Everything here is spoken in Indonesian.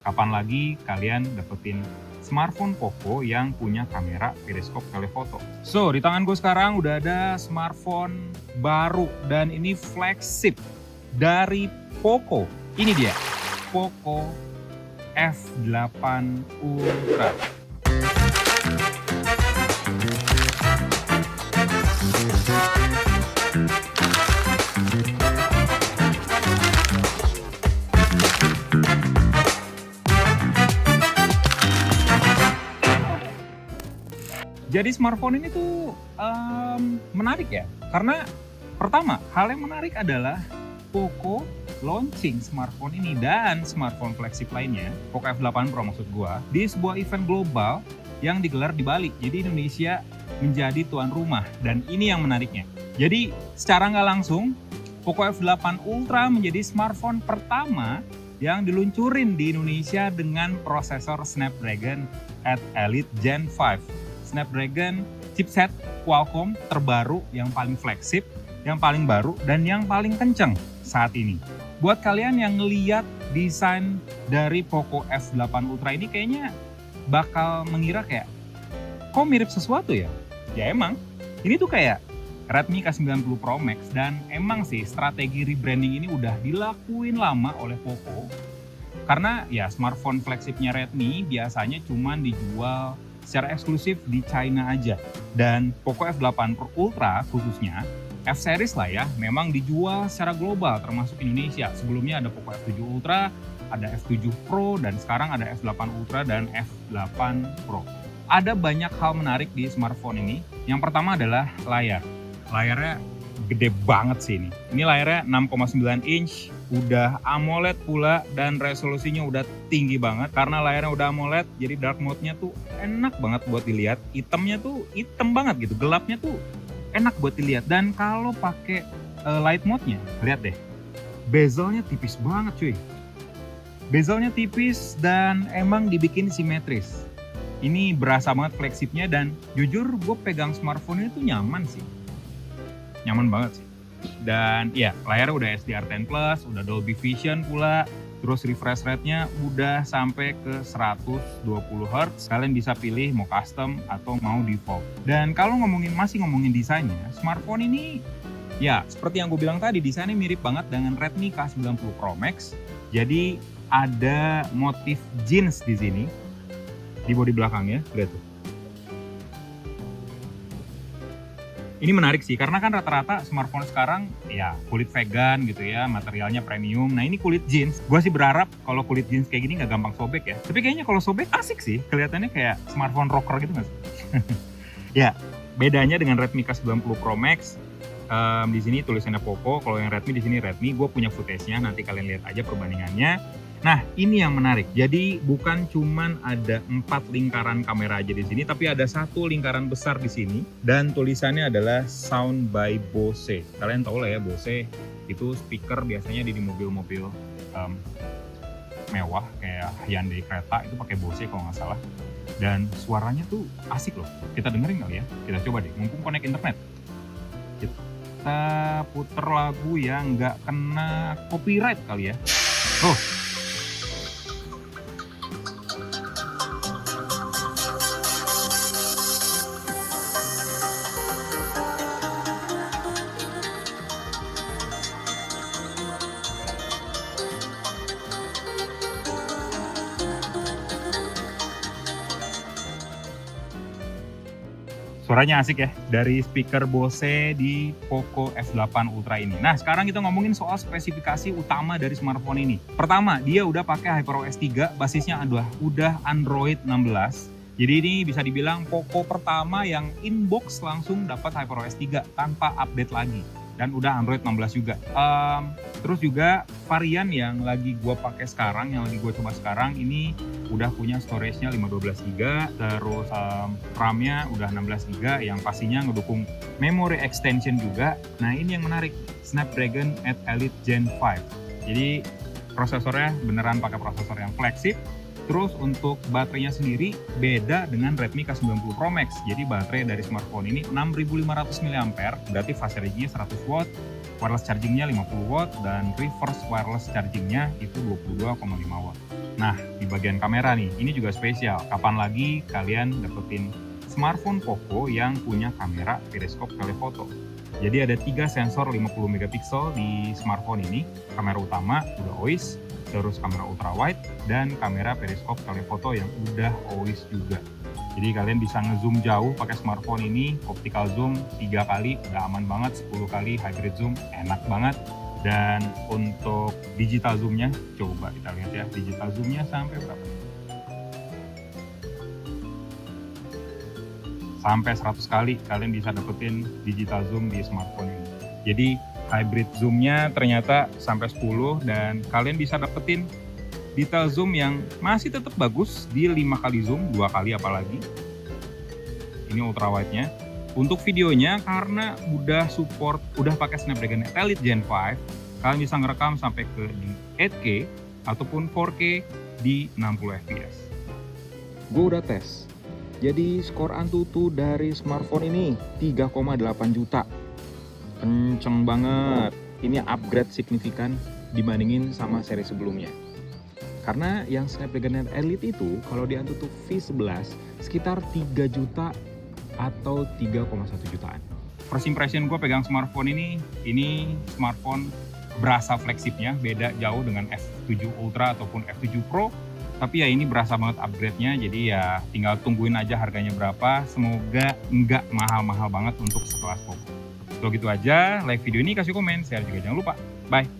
Kapan lagi kalian dapetin smartphone Poco yang punya kamera periskop telefoto? So, di tangan gue sekarang udah ada smartphone baru dan ini flagship dari Poco. Ini dia, Poco F8 Ultra. Jadi smartphone ini tuh menarik ya, karena pertama hal yang menarik adalah Poco launching smartphone ini dan smartphone flagship lainnya, Poco F8 Pro maksud gua, di sebuah event global yang digelar di Bali. Jadi Indonesia menjadi tuan rumah dan ini yang menariknya. Jadi secara nggak langsung Poco F8 Ultra menjadi smartphone pertama yang diluncurin di Indonesia dengan prosesor Snapdragon 8 Elite Gen 5. Snapdragon chipset Qualcomm terbaru yang paling flagship, yang paling baru, dan yang paling kenceng saat ini. Buat kalian yang ngeliat desain dari Poco F8 Ultra ini kayaknya bakal mengira kayak, kok mirip sesuatu ya? Ya emang, ini tuh kayak Redmi K90 Pro Max dan emang sih strategi rebranding ini udah dilakuin lama oleh Poco. Karena ya smartphone flagshipnya Redmi biasanya cuman dijual secara eksklusif di China aja. Dan Poco F8 Pro Ultra khususnya, F-series lah ya, memang dijual secara global termasuk Indonesia. Sebelumnya ada Poco F7 Ultra, ada F7 Pro, dan sekarang ada F8 Ultra dan F8 Pro. Ada banyak hal menarik di smartphone ini. Yang pertama adalah layar. Layarnya gede banget sih ini. Ini layarnya 6,9 inch, udah AMOLED pula dan resolusinya udah tinggi banget. Karena layarnya udah AMOLED, jadi dark mode-nya tuh enak banget buat dilihat. Hitamnya tuh hitam banget gitu, gelapnya tuh enak buat dilihat. Dan kalau pakai light mode-nya, lihat deh, bezelnya tipis banget cuy. Bezelnya tipis dan emang dibikin simetris. Ini berasa banget flagshipnya dan jujur gue pegang smartphone ini tuh nyaman sih. Nyaman banget sih. Dan ya layarnya udah SDR10+, udah Dolby Vision pula. Terus refresh rate-nya udah sampai ke 120 Hz. Kalian bisa pilih mau custom atau mau default. Dan kalau masih ngomongin desainnya, smartphone ini ya seperti yang gue bilang tadi, desainnya mirip banget dengan Redmi K90 Pro Max. Jadi ada motif jeans di sini di bodi belakangnya, lihat tuh. Ini menarik sih, karena kan rata-rata smartphone sekarang ya kulit vegan gitu ya, materialnya premium. Nah ini kulit jeans, gue sih berharap kalau kulit jeans kayak gini nggak gampang sobek ya. Tapi kayaknya kalau sobek asik sih, kelihatannya kayak smartphone rocker gitu nggak sih? Ya, bedanya dengan Redmi K90 Pro Max, di sini tulisannya Poco, kalau yang Redmi di sini Redmi. Gue punya footage-nya, nanti kalian lihat aja perbandingannya. Nah, ini yang menarik. Jadi bukan cuman ada 4 lingkaran kamera aja di sini, tapi ada 1 lingkaran besar di sini dan tulisannya adalah Sound by Bose. Kalian tahu lah ya, Bose itu speaker biasanya di mobil-mobil mewah kayak Hyundai Creta itu pakai Bose kalau nggak salah. Dan suaranya tuh asik loh. Kita dengerin kali ya. Kita coba deh, mumpung connect internet. Kita puter lagu yang nggak kena copyright kali ya. Oh, suaranya asik ya dari speaker Bose di Poco F8 Ultra ini. Nah, sekarang kita ngomongin soal spesifikasi utama dari smartphone ini. Pertama, dia udah pakai HyperOS 3, basisnya udah Android 16. Jadi ini bisa dibilang Poco pertama yang inbox langsung dapat HyperOS 3 tanpa update lagi. Dan udah Android 16 juga. Terus juga varian yang lagi gue pakai sekarang, yang lagi gue coba sekarang ini udah punya storage-nya 512GB, terus RAM-nya udah 16GB yang pastinya ngedukung memory extension juga. Nah ini yang menarik, Snapdragon 8 Elite Gen 5. Jadi prosesornya beneran pakai prosesor yang flagship. Terus untuk baterainya sendiri beda dengan Redmi K90 Pro Max. Jadi baterai dari smartphone ini 6500 mAh, berarti fast charging-nya 100 watt, wireless charging-nya 50 watt, dan reverse wireless charging-nya itu 22,5 watt. Nah, di bagian kamera nih, ini juga spesial. Kapan lagi kalian dapetin smartphone Poco yang punya kamera periskop telefoto. Jadi ada 3 sensor 50 megapiksel di smartphone ini. Kamera utama udah OIS, terus kamera ultrawide, dan kamera periskop telefoto yang udah OIS juga. Jadi kalian bisa ngezoom jauh pakai smartphone ini, optical zoom 3 kali, udah aman banget, 10 kali hybrid zoom, enak banget. Dan untuk digital zoomnya, coba kita lihat ya, digital zoomnya sampai berapa? Sampai 100 kali kalian bisa dapetin digital zoom di smartphone ini. Jadi hybrid zoomnya ternyata sampai 10 dan kalian bisa dapetin detail zoom yang masih tetap bagus di 5 kali zoom, 2 kali apalagi. Ini ultrawide-nya. Untuk videonya karena udah pakai Snapdragon Elite Gen 5, kalian bisa ngerekam sampai ke di 8K ataupun 4K di 60 fps. Gue udah tes. Jadi skor Antutu dari smartphone ini 3,8 juta. Kenceng banget. Ini upgrade signifikan dibandingin sama seri sebelumnya. Karena yang Snapdragon Elite itu kalau di Antutu V11 sekitar 3 juta atau 3,1 jutaan. First impression gue pegang smartphone ini smartphone berasa fleksibnya, beda jauh dengan F7 Ultra ataupun F7 Pro. Tapi ya ini berasa banget upgrade-nya, jadi ya tinggal tungguin aja harganya berapa. Semoga nggak mahal-mahal banget untuk sekelas Poco. Kalau gitu aja, like video ini, kasih komen, share juga jangan lupa. Bye!